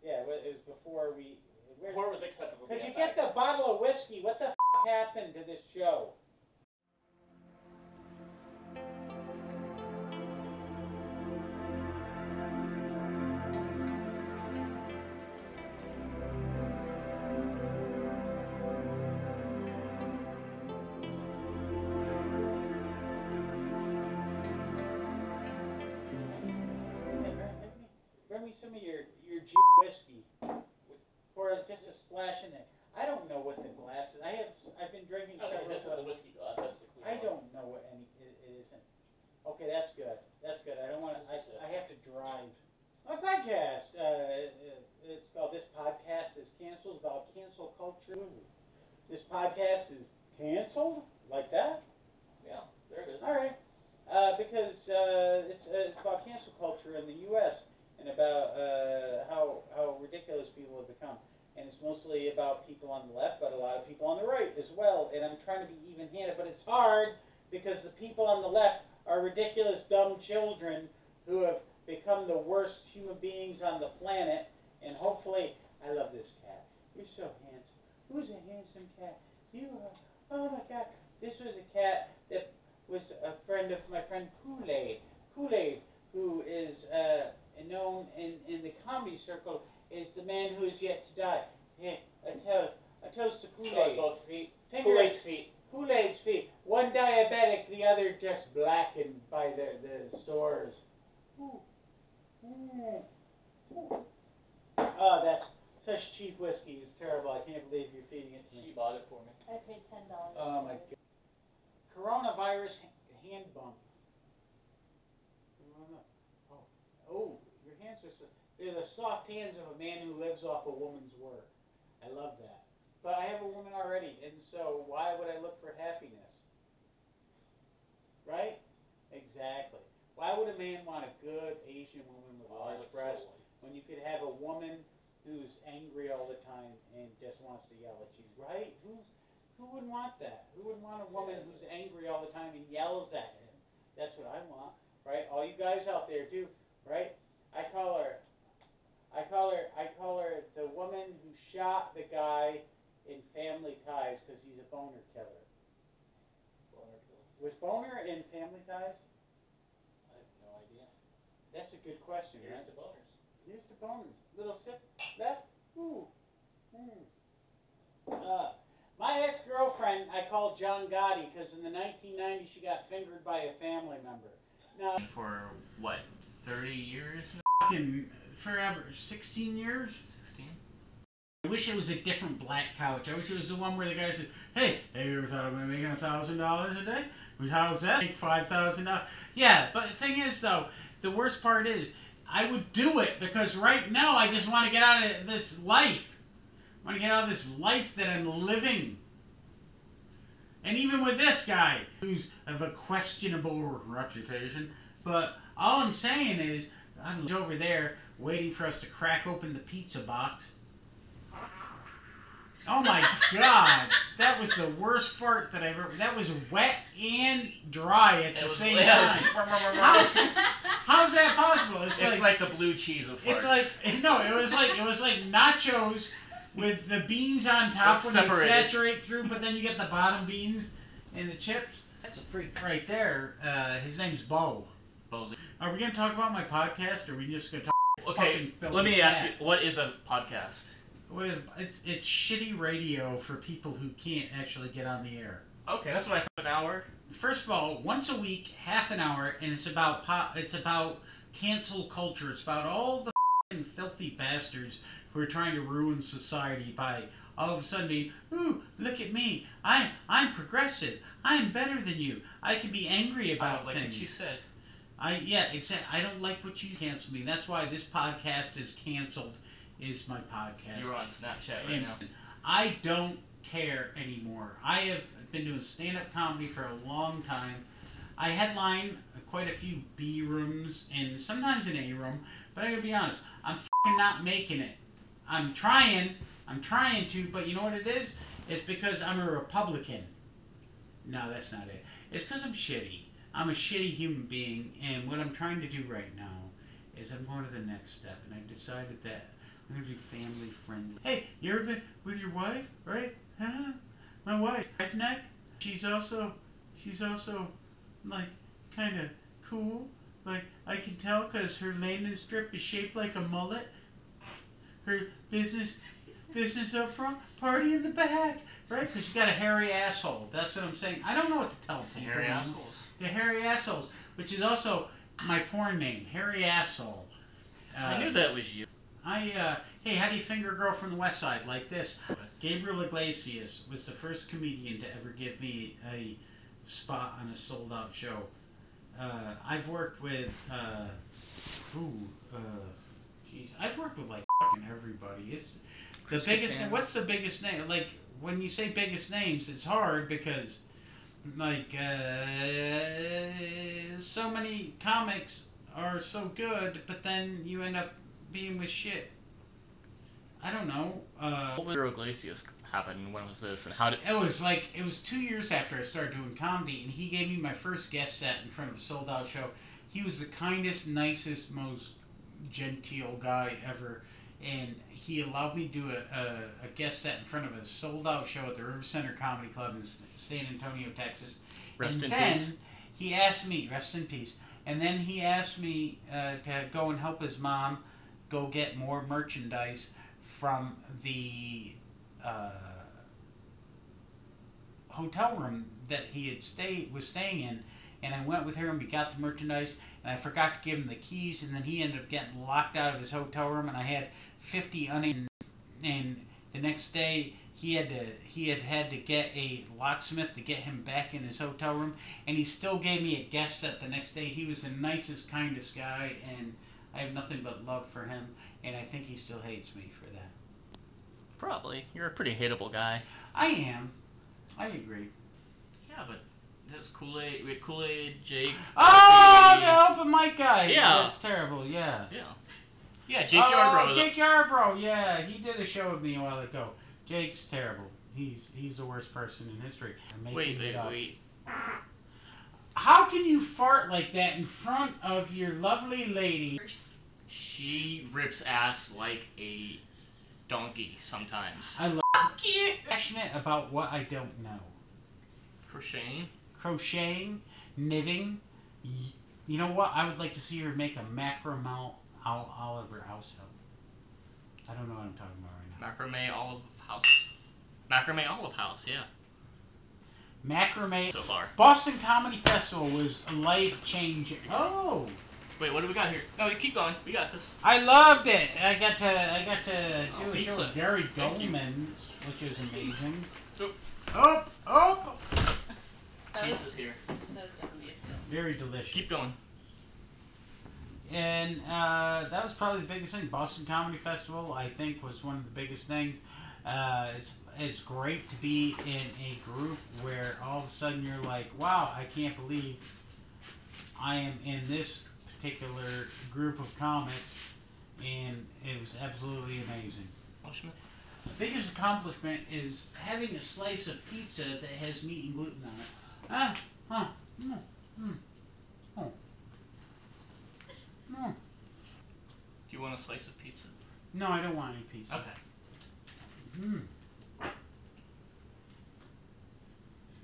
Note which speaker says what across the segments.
Speaker 1: Yeah, it was before we...
Speaker 2: Before it was acceptable.
Speaker 1: Could you get the bottle of whiskey? What the f*** happened to this show? Bring me some of your G whiskey. Or just a splash in it. I don't know what the glass is. I've been drinking several.
Speaker 2: This is a whiskey glass. That's the clear
Speaker 1: I don't know what any it isn't. Okay, that's good. That's good. I don't want to. I have to drive. My podcast. It's called "This Podcast Is Canceled." About cancel culture. This podcast is canceled like that.
Speaker 2: Yeah, there it is.
Speaker 1: All right. Because it's about cancel culture in the U.S. and about how ridiculous people have become. And it's mostly about people on the left, but a lot of people on the right as well. And I'm trying to be even-handed, but it's hard because the people on the left are ridiculous, dumb children who have become the worst human beings on the planet. And hopefully, I love this cat. You're so handsome. Who's a handsome cat? You are. Oh my God. This was a cat that was a friend of my friend Kool-Aid. Kool-Aid, who is known in the comedy circle, is the man who is yet to die. Yeah, a toast to Kool-Aid.
Speaker 2: Both feet. Kool-Aid's feet.
Speaker 1: Kool-Aid's feet. One diabetic, the other just blackened by the sores. Ooh. Ooh. Oh, that's such cheap whiskey. It's terrible. I can't believe you're feeding it to me.
Speaker 2: She bought it for me.
Speaker 3: I paid $10.
Speaker 1: Oh my God. Coronavirus hand bump. Oh, your hands are so... They're the soft hands of a man who lives off a woman's work. I love that. But I have a woman already, and so why would I look for happiness? Right? Exactly. Why would a man want a good Asian woman with large breasts when you could have a woman who's angry all the time and just wants to yell at you? Right? Who wouldn't want that? Who wouldn't want a woman who's angry all the time and yells at him? That's what I want. Right? All you guys out there do. Right? I call her the woman who shot the guy in Family Ties because he's a boner killer.
Speaker 2: Boner killer.
Speaker 1: Was Boner in Family Ties?
Speaker 2: I have no idea.
Speaker 1: That's a good question.
Speaker 2: Here's
Speaker 1: right?
Speaker 2: the boners.
Speaker 1: Here's the boners. Little sip left. Ooh. My ex-girlfriend I called John Gotti because in the 1990s she got fingered by a family member. Now,
Speaker 4: for what, 30 years?
Speaker 1: Fucking forever. 16 years?
Speaker 4: 16?
Speaker 1: I wish it was a different black couch. I wish it was the one where the guy said, hey, have you ever thought about making $1,000 a day? How's that? Make $5,000? Yeah, but the thing is, though, the worst part is, I would do it because right now I just want to get out of this life. I want to get out of this life that I'm living. And even with this guy, who's of a questionable reputation, but all I'm saying is, I'm over there waiting for us to crack open the pizza box. Oh my God, that was the worst fart that I've ever. That was wet and dry at the same time. How's that possible?
Speaker 4: It's like the blue cheese of farts.
Speaker 1: It's like no, it was like nachos with the beans on top when they saturate through, but then you get the bottom beans and the chips. That's a freak right there. His name's Bo. Are we going to talk about my podcast, or are we just going to talk?
Speaker 4: Okay, let me ask you, what is a podcast?
Speaker 1: What is it's shitty radio for people who can't actually get on the air.
Speaker 4: Okay, that's what I thought. An hour.
Speaker 1: First of all, once a week, half an hour, and it's about cancel culture. It's about all the filthy bastards who are trying to ruin society by all of a sudden being, ooh, look at me, I'm progressive, I'm better than you, I can be angry about
Speaker 4: like
Speaker 1: things.
Speaker 4: What she said.
Speaker 1: Yeah, exactly. I don't like what you cancel me. That's why this podcast is canceled. Is my podcast.
Speaker 4: You're on Snapchat right now.
Speaker 1: I don't care anymore. I have been doing stand-up comedy for a long time. I headline quite a few B rooms and sometimes an A room, but I gotta be honest, I'm f***ing not making it. I'm trying to, but you know what it is? It's because I'm a Republican. No, that's not it. It's because I'm shitty. I'm a shitty human being, and what I'm trying to do right now is I'm going to the next step, and I decided that
Speaker 3: I'm gonna be family friendly. Hey, you ever been with your wife, right? Huh? My wife, redneck. She's also, like, kind of cool. Like, I can tell because her landing strip is shaped like a mullet. Her business up front, party in the back, right? Because she's got a hairy asshole. That's what I'm saying. I don't know what to tell people.
Speaker 4: Hairy assholes.
Speaker 3: The hairy assholes, which is also my porn name, hairy asshole.
Speaker 4: I knew that was you.
Speaker 3: Hey, how do you finger a girl from the West Side? Like this. Gabriel Iglesias was the first comedian to ever give me a spot on a sold-out show. I've worked with, I've worked with, like, fucking everybody. It's the biggest, what's the biggest name? Like, when you say biggest names, it's hard because, like, so many comics are so good, but then you end up being with shit. I don't know.
Speaker 4: What was Iglesias happened? When was this? And how did...
Speaker 3: It was 2 years after I started doing comedy, and he gave me my first guest set in front of a sold-out show. He was the kindest, nicest, most genteel guy ever, and he allowed me to do a guest set in front of a sold-out show at the River Center Comedy Club in San Antonio, Texas.
Speaker 4: Rest in peace.
Speaker 3: Then he asked me, rest in peace, and then he asked me to go and help his mom go get more merchandise from the hotel room that he had was staying in, and I went with her and we got the merchandise, and I forgot to give him the keys, and then he ended up getting locked out of his hotel room, and I had 50 and the next day he had to get a locksmith to get him back in his hotel room, and he still gave me a guest set the next day. He was the nicest, kindest guy, and I have nothing but love for him, and I think he still hates me for that.
Speaker 4: Probably. You're a pretty hateable guy.
Speaker 3: I am. I agree.
Speaker 4: Yeah, but that's Kool-Aid. We had Kool-Aid, Jake.
Speaker 3: Oh, the open mic guy.
Speaker 4: Yeah.
Speaker 3: That's terrible. Yeah.
Speaker 4: Yeah. Yeah, Jake Yarbrough.
Speaker 3: Jake Yarbrough. Yeah, he did a show with me a while ago. Jake's terrible. He's the worst person in history.
Speaker 4: Wait.
Speaker 3: How can you fart like that in front of your lovely lady?
Speaker 4: She rips ass like a donkey sometimes.
Speaker 3: I love you. Passionate about what I don't know. Crocheting, knitting. You know what? I would like to see her make a macrame Oliver house help. I don't know what I'm talking about right now.
Speaker 4: Macrame olive house, yeah.
Speaker 3: Macrame.
Speaker 4: So far.
Speaker 3: Boston Comedy Festival was life-changing. Oh.
Speaker 4: Wait, what do we got here? No, keep going. We got this.
Speaker 3: I loved it. I got to do a
Speaker 4: pizza.
Speaker 3: show with Gary Goldman, which is amazing.
Speaker 4: Oh.
Speaker 5: That was
Speaker 4: Pizza's here.
Speaker 5: definitely a film.
Speaker 3: Very delicious.
Speaker 4: Keep going.
Speaker 3: And that was probably the biggest thing. Boston Comedy Festival, I think, was one of the biggest things. It's great to be in a group where all of a sudden you're like, wow, I can't believe I am in this particular group of comics, and it was absolutely amazing. The biggest accomplishment is having a slice of pizza that has meat and gluten on it.
Speaker 4: Do you want a slice of pizza?
Speaker 3: No, I don't want any pizza.
Speaker 4: Okay.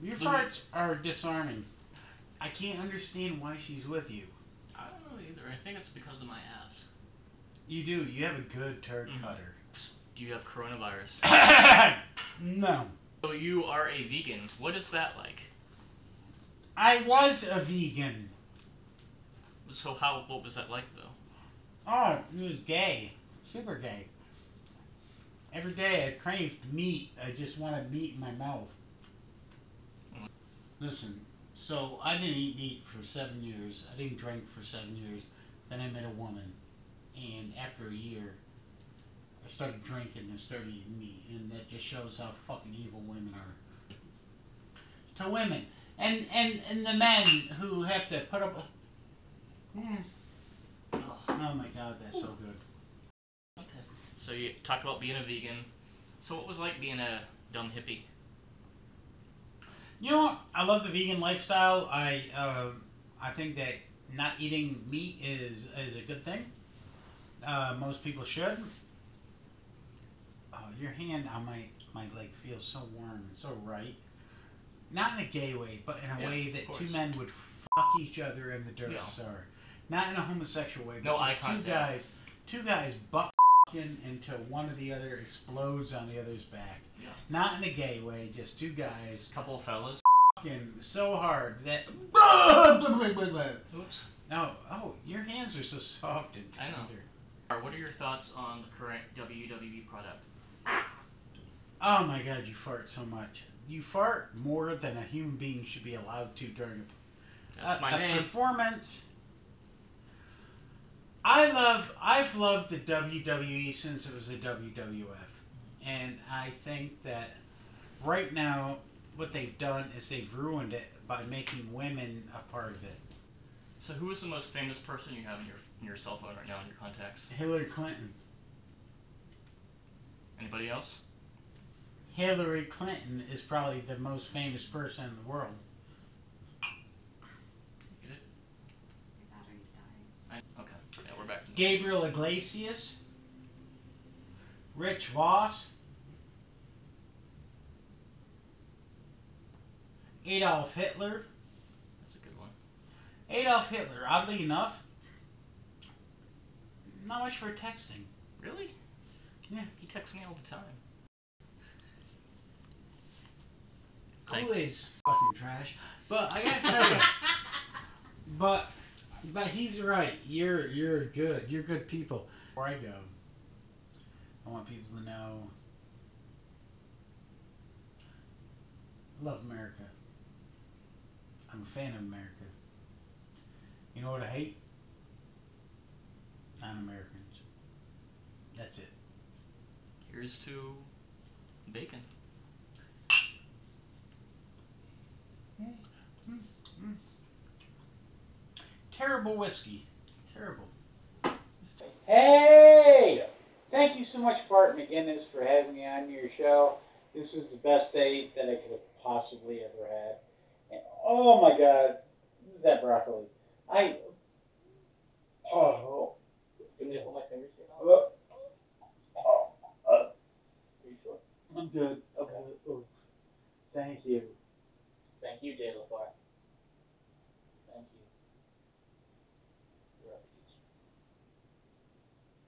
Speaker 3: Your farts are disarming. I can't understand why she's with you.
Speaker 4: I don't know either. I think it's because of my ass.
Speaker 3: You do. You have a good turd cutter.
Speaker 4: Do you have coronavirus?
Speaker 3: No.
Speaker 4: So you are a vegan. What is that like?
Speaker 3: I was a vegan.
Speaker 4: So what was that like though?
Speaker 3: Oh, it was gay. Super gay. Every day I craved meat. I just wanted meat in my mouth. Listen, so I didn't eat meat for 7 years. I didn't drink for 7 years. Then I met a woman. And after a year, I started drinking and started eating meat. And that just shows how fucking evil women are. To women. And the men who have to put up... Oh my god, that's so good.
Speaker 4: Okay. So you talked about being a vegan. So what was it like being a dumb hippie?
Speaker 3: You know what? I love the vegan lifestyle. I think that not eating meat is a good thing. Most people should. your hand on my leg feels so warm and so right. Not in a gay way, but in a way that
Speaker 4: course.
Speaker 3: two men would fuck each other in the dirt.
Speaker 4: Yeah.
Speaker 3: Sorry, not in a homosexual way. But
Speaker 4: No eye
Speaker 3: just
Speaker 4: contact.
Speaker 3: two guys butt fucking until one of the other explodes on the other's back.
Speaker 4: Yeah.
Speaker 3: Not in a gay way, just two guys
Speaker 4: Couple of fellas.
Speaker 3: fucking so hard that.
Speaker 4: Oops.
Speaker 3: No, oh, your hands are so soft and
Speaker 4: I know.
Speaker 3: tender.
Speaker 4: What are your thoughts on the current WWE product?
Speaker 3: Oh my God, you fart so much. You fart more than a human being should be allowed to during
Speaker 4: That's my
Speaker 3: a
Speaker 4: name.
Speaker 3: performance. I've loved the WWE since it was a WWF, and I think that right now what they've done is they've ruined it by making women a part of it.
Speaker 4: So who is the most famous person you have in your cell phone right now in your contacts?
Speaker 3: Hillary Clinton.
Speaker 4: Anybody else?
Speaker 3: Hillary Clinton is probably the most famous person in the world.
Speaker 4: Get it?
Speaker 5: Your battery's dying.
Speaker 4: Okay. Yeah, we're back to
Speaker 3: Gabriel Iglesias. Rich Voss. Adolf Hitler.
Speaker 4: That's a good one.
Speaker 3: Adolf Hitler, oddly enough, not much for texting.
Speaker 4: Really?
Speaker 3: Yeah.
Speaker 4: He texts me all the time.
Speaker 3: Kool-Aid's fucking trash. But I gotta tell you, but he's right. You're good. You're good people. Before I go, I want people to know I love America. I'm a fan of America. You know what I hate? Non-Americans. That's it.
Speaker 4: Here's to bacon.
Speaker 3: Terrible whiskey. Terrible.
Speaker 1: Hey! Thank you so much, Fart McGuinness, for having me on your show. This was the best date that I could have possibly ever had. And, oh my God, what is that broccoli? Oh.
Speaker 2: Can you hold my fingers here?
Speaker 1: Are
Speaker 2: you sure?
Speaker 1: I'm good. Okay. Oh. Thank you.
Speaker 2: Thank you, Jay Lafarr.